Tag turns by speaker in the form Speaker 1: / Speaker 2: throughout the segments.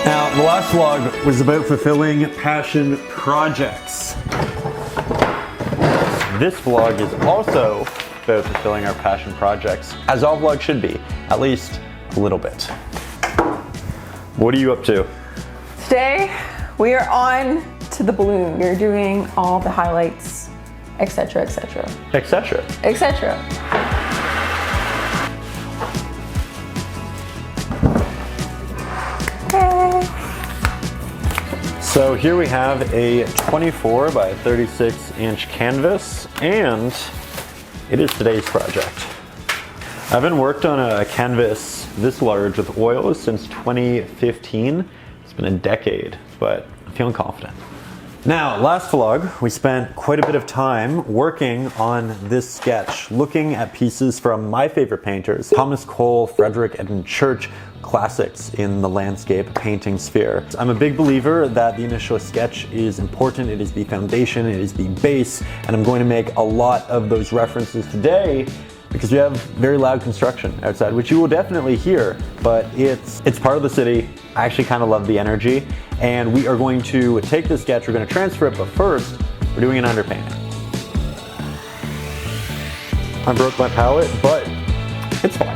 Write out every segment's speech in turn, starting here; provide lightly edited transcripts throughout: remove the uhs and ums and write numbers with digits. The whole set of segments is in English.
Speaker 1: Now, the last vlog was about fulfilling passion projects. This vlog is also about fulfilling our passion projects, as all vlogs should be, at least a little bit. What are you up to?
Speaker 2: Today, we are on to the balloon. We're doing all the highlights, etc., etc.
Speaker 1: Etc.
Speaker 2: etc.
Speaker 1: So here we have a 24 by 36 inch canvas, and it is today's project. I haven't worked on a canvas this large with oils since 2015. It's been a decade, but I'm feeling confident. Now, last vlog, we spent quite a bit of time working on this sketch, looking at pieces from my favorite painters, Thomas Cole, Frederick Edmund Church, classics in the landscape painting sphere. I'm a big believer that the initial sketch is important. It is the foundation, it is the base, and I'm going to make a lot of those references today because we have very loud construction outside, which you will definitely hear, but it's part of the city. I actually kind of love the energy, and we are going to take this sketch, we're going to transfer it, but first, we're doing an underpainting. I broke my palette, but it's fine.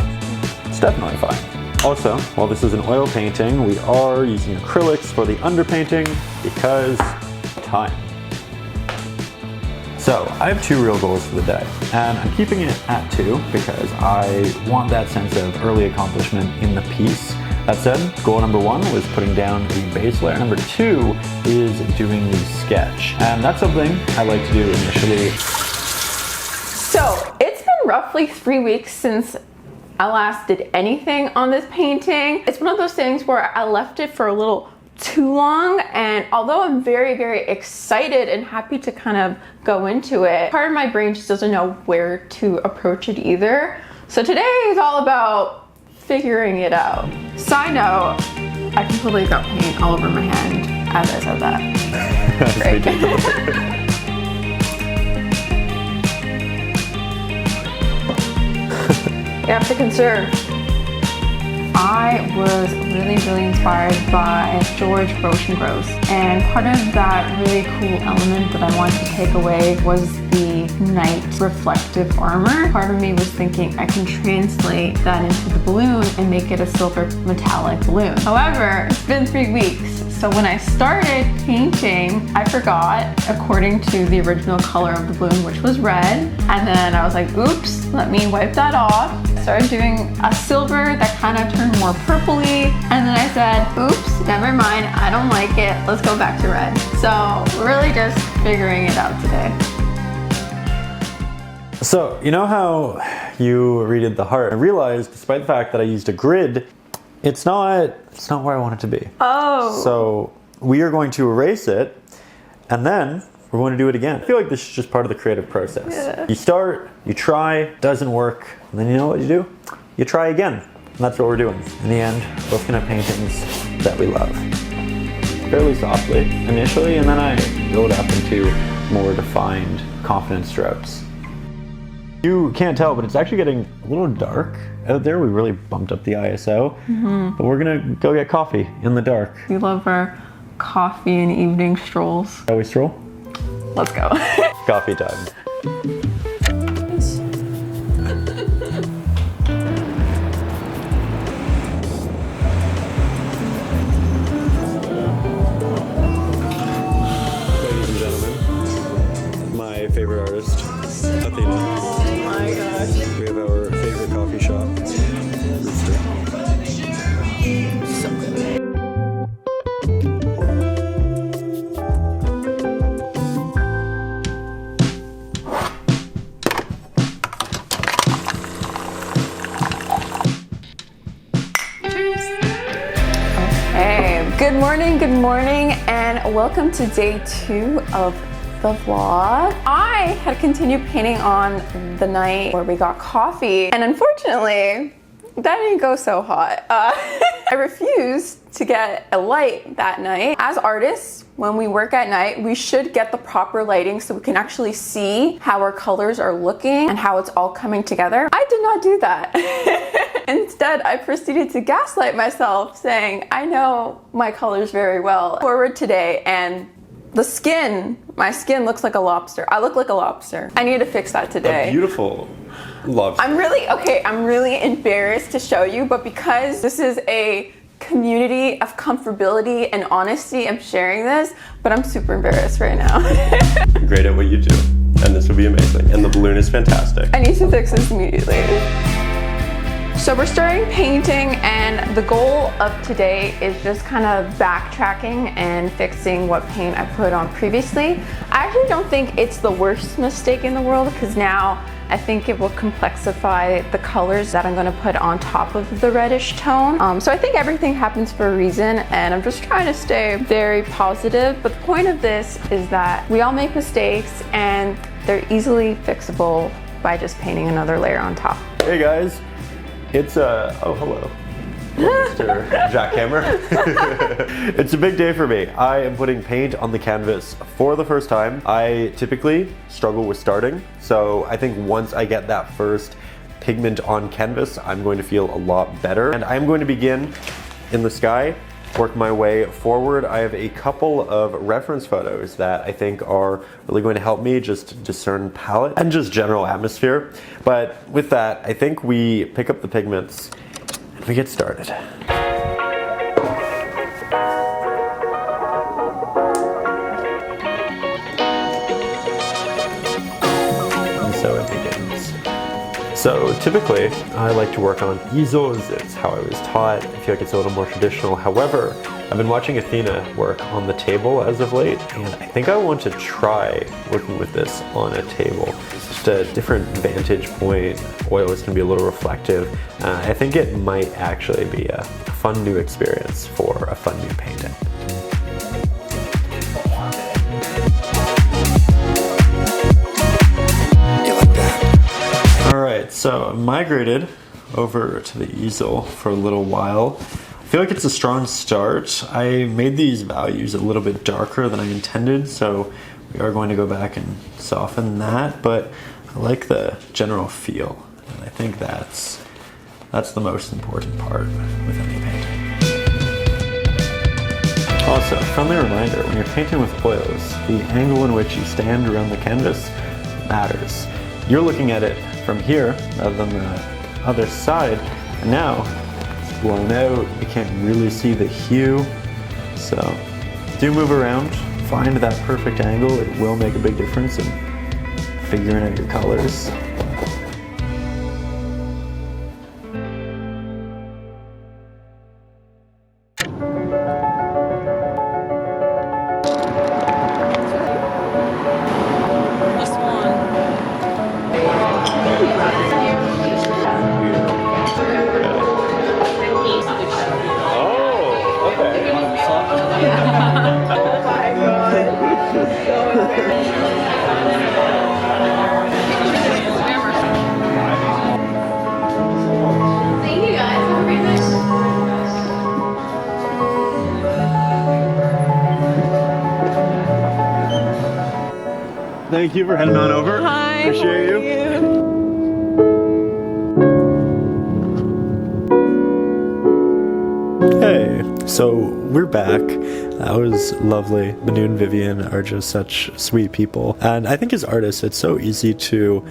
Speaker 1: It's definitely fine. Also, while this is an oil painting, we are using acrylics for the underpainting because time. So, I have two real goals for the day, and I'm keeping it at 2 because I want that sense of early accomplishment in the piece. That said, goal number 1 was putting down the base layer. Number 2 is doing the sketch, and that's something I like to do initially.
Speaker 2: So, it's been roughly 3 weeks since I last did anything on this painting. It's one of those things where I left it for a little too long, and although I'm very, very excited and happy to kind of go into it, part of my brain just doesn't know where to approach it either. So today is all about figuring it out. Side note, I completely got paint all over my hand as I said that. Great. You have to conserve. I was really, really inspired by George Rochengross, and part of that really cool element that I wanted to take away was the night reflective armor. Part of me was thinking I can translate that into the balloon and make it a silver metallic balloon. However, it's been 3 weeks, so when I started painting, I forgot according to the original color of the balloon, which was red, and then I was like, oops, let me wipe that off. I started doing a silver that kind of turned more purpley, and then I said, oops, never mind, I don't like it, let's go back to red. So really just figuring it out today.
Speaker 1: So, you know how you redid the heart? I realized, despite the fact that I used a grid, it's not where I want it to be.
Speaker 2: Oh.
Speaker 1: So we are going to erase it, and then we're going to do it again. I feel like this is just part of the creative process.
Speaker 2: Yeah.
Speaker 1: You start, you try, doesn't work, and then you know what you do? You try again. And that's what we're doing. In the end, we're looking at paintings that we love. Fairly softly initially, and then I build up into more defined, confident strokes. You can't tell, but it's actually getting a little dark out there. We really bumped up the ISO, but we're gonna go get coffee in the dark.
Speaker 2: We love our coffee and evening strolls.
Speaker 1: Shall we stroll?
Speaker 2: Let's go.
Speaker 1: Coffee time. Ladies and gentlemen, my favorite artist, Athena.
Speaker 2: Oh my gosh.
Speaker 1: We have our favorite coffee shop, Rooster.
Speaker 2: So good. Good morning, and welcome to day 2 of the vlog. I had continued painting on the night where we got coffee, and unfortunately, that didn't go so hot. I refused to get a light that night. As artists, when we work at night, we should get the proper lighting so we can actually see how our colors are looking and how it's all coming together. I did not do that. Instead, I proceeded to gaslight myself, saying, I know my colors very well. Forward today, and the skin, my skin looks like a lobster. I look like a lobster. I need to fix that today.
Speaker 1: A beautiful lobster.
Speaker 2: I'm really embarrassed to show you, but because this is a community of comfortability and honesty, I'm sharing this, but I'm super embarrassed right now.
Speaker 3: You're great at what you do, and this will be amazing. And the balloon is fantastic.
Speaker 2: I need to fix this immediately. So we're starting painting, and the goal of today is just kind of backtracking and fixing what paint I put on previously. I actually don't think it's the worst mistake in the world, because now I think it will complexify the colors that I'm going to put on top of the reddish tone. So I think everything happens for a reason, and I'm just trying to stay very positive. But the point of this is that we all make mistakes, and they're easily fixable by just painting another layer on top.
Speaker 1: Hey guys, it's oh hello, Mr. Jackhammer. It's a big day for me. I am putting paint on the canvas for the first time. I typically struggle with starting, so I think once I get that first pigment on canvas, I'm going to feel a lot better. And I'm going to begin in the sky, work my way forward. I have a couple of reference photos that I think are really going to help me just discern palette and just general atmosphere. But with that, I think we pick up the pigments and we get started. And so it begins. So typically, I like to work on easels. It's how I was taught. I feel like it's a little more traditional. However, I've been watching Athena work on the table as of late, and I think I want to try working with this on a table. It's just a different vantage point. Oils can be a little reflective. I think it might actually be a fun new experience for a fun new painting. Alright, so I migrated over to the easel for a little while. I feel like it's a strong start. I made these values a little bit darker than I intended, so we are going to go back and soften that, but I like the general feel, and I think that's the most important part with any painting. Also, friendly reminder, when you're painting with oils, the angle in which you stand around the canvas matters. You're looking at it from here rather than the other side, and now it's blown out. You can't really see the hue, so do move around, find that perfect angle. It will make a big difference in figuring out your colors. Thank you for heading on over.
Speaker 2: Hi,
Speaker 1: appreciate
Speaker 2: how are
Speaker 1: you. Hey, so we're back. That was lovely. Manu and Vivian are just such sweet people. And I think as artists, it's so easy to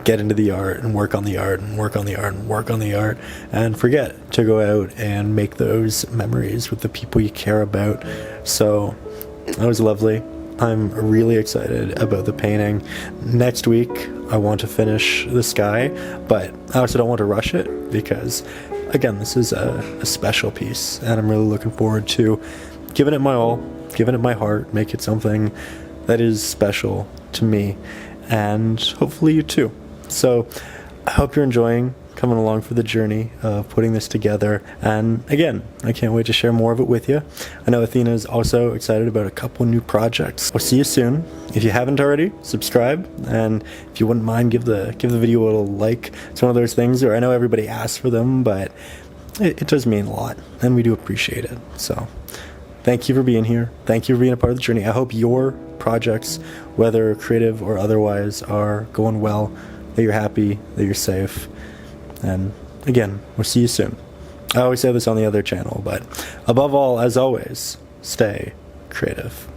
Speaker 1: get into the art and work on the art and work on the art and work on the art and forget to go out and make those memories with the people you care about. So that was lovely. I'm really excited about the painting. Next week, I want to finish the sky, but I also don't want to rush it because, again, this is a special piece, and I'm really looking forward to giving it my all, giving it my heart, make it something that is special to me, and hopefully you too. So I hope you're enjoying coming along for the journey of putting this together, and again, I can't wait to share more of it with you. I know Athena is also excited about a couple new projects. I'll see you soon. If you haven't already, subscribe, and if you wouldn't mind, give the video a little like. It's one of those things where I know everybody asks for them, but
Speaker 4: it does mean a lot, and we do appreciate it. So thank you for being here. Thank you for being a part of the journey. I hope your projects, whether creative or otherwise, are going well, that you're happy, that you're safe. And again, we'll see you soon. I always say this on the other channel, but above all, as always, stay creative.